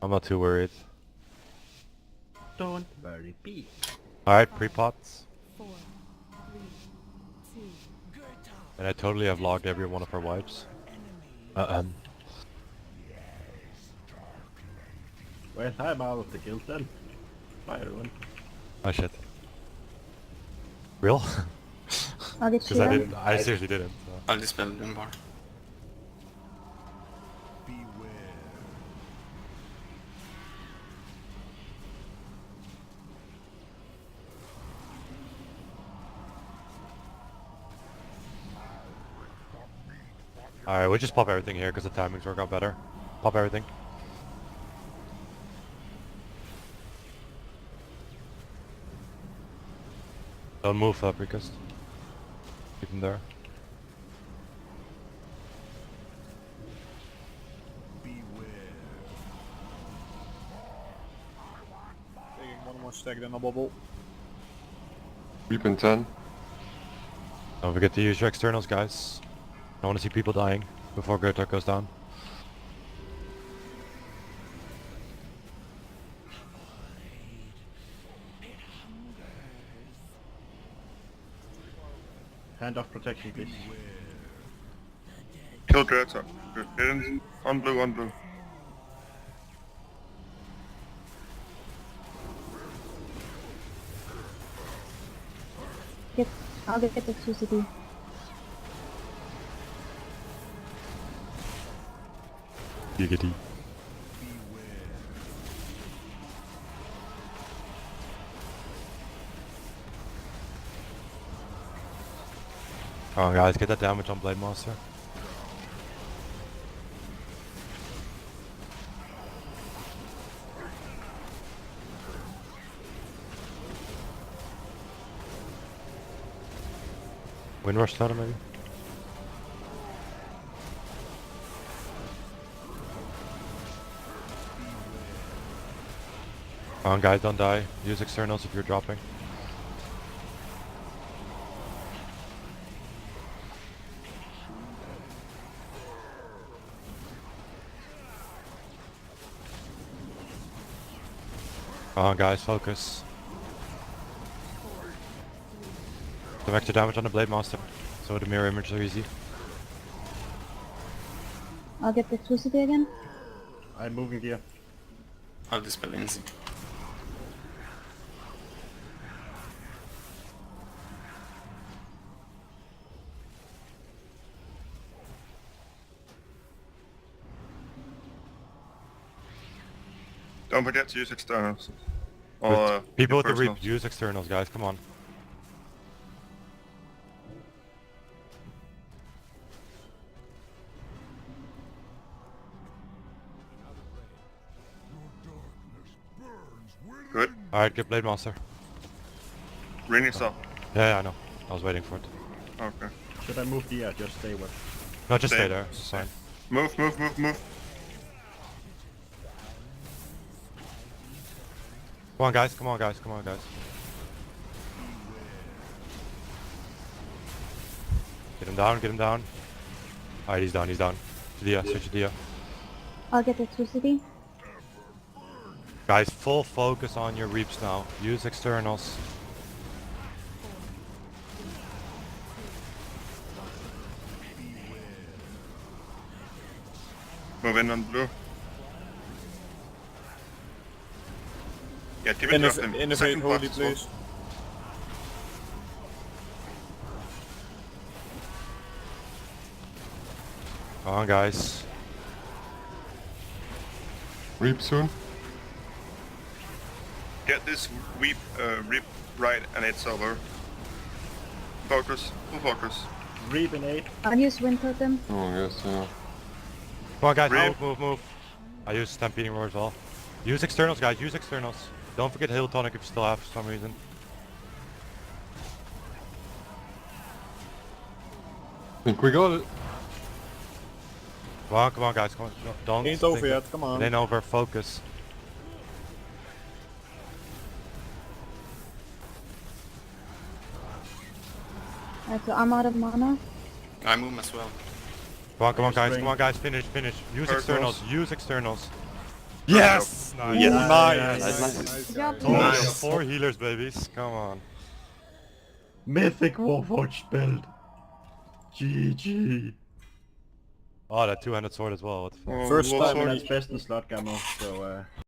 I'm not too worried. Don't worry, be. Alright, pre-pots. 4, 3, 2. And I totally have logged every one of our wipes. Well, I'm out of the guild then. Bye everyone. Oh shit. Real? I'll get Because I Sheila. didn't. I seriously didn't. So. I'll dispel them bar. Alright, we'll just pop everything here because the timings work out better. Pop everything. Don't move, Fabricus. Keep him there. Taking one more stack then a bubble. We've been 10. Don't forget to use your externals, guys. I want to see people dying before Gertrude goes down. Hand off protection, please. Kill Greta. On blue, on blue. I'll get the electricity. Giggity. Come on guys, get that damage on Blade Master. Windrush ladder maybe? Come on guys, don't die. Use externals if you're dropping. Come on guys, focus. Some extra damage on the Blade Master, so the mirror images are easy. I'll get the electricity again. I'm moving here. I'll dispel Inzi. Don't forget to use externals. People with the reap, personals. use externals guys, come on. Good. Alright, get Blade Master. Ring is up. Yeah, I know. I was waiting for it. Okay. Should I move the just stay where? No, just stay Stay. there, it's fine. Move, move, move, move. Come on guys, come on guys, come on guys. Get him down, get him down. Alright, he's down, he's down. Dia, switch to Dia. I'll get the electricity. Guys, full focus on your reaps now. Use externals. Move in on blue. Yeah, Dimitri off him. Innovate Second holy, box, please. Come on guys. Reap soon. Get this reap right and it's over. Focus. Full focus. Reap in 8. I'll use wind totem. Oh, yes, yeah. Come on guys, Reap. move. I use Stampeding Roar as well. Use externals guys, use externals. Don't forget Hail Tonic if you still have for some reason. Think we got it. Come on guys, come on. No, don't Ain't over think yet, come on. It ain't over, focus. Alright, so I'm out of mana. I move as well. Come on guys, Spring. come on guys, finish. Use Turtles. externals, use externals. Yes! Nice. Yes. Nice. Nice. Good job. Told you, Nice. 4 healers, babies. Come on. Mythic Warforged build. GG. Oh, that two-handed sword as well. What the fuck? Oh, First Wolf time sword. that's best in slot camo, so